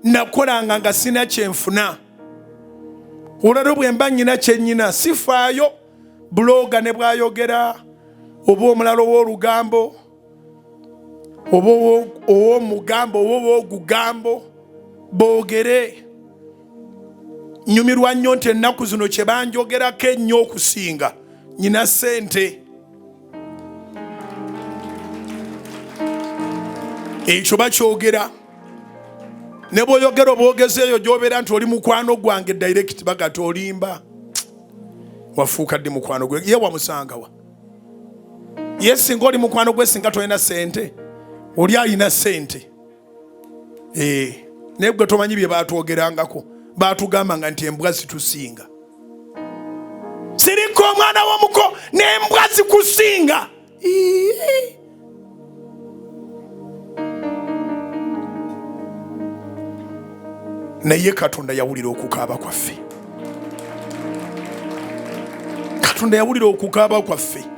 nakolanga nga sina kyenfuna. Olwo bwe mba nnyina kyennyina sifaayo buloga ne bwayogera oba omulala ow'olugambo oba ow'omugambo oba ow'ogugambo boogere. Nyumirwa nnyo nti ennaku zino kyebanjogerako ennyo okusinga nnyina sente. Ekyo bakyogera. Ne bw'oyogera obwogezi eyo gy'obeera nti oli mukwano gwange direct bagati olimba. Wafuuka ddi mukwano gwe? Ye wamusanga wa? Ye singa oli mukwano gwe singa tolina sente? Oli alina sente. Naye gwe tomanyi bye baatwogerangako. Baatugambanga nti embwa zitusinga. Siriko omwana w'omuko n'embwa zikusinga. Naye Katonda yawulira okukaaba kwaffe. Katonda yawulira okukaaba kwaffe.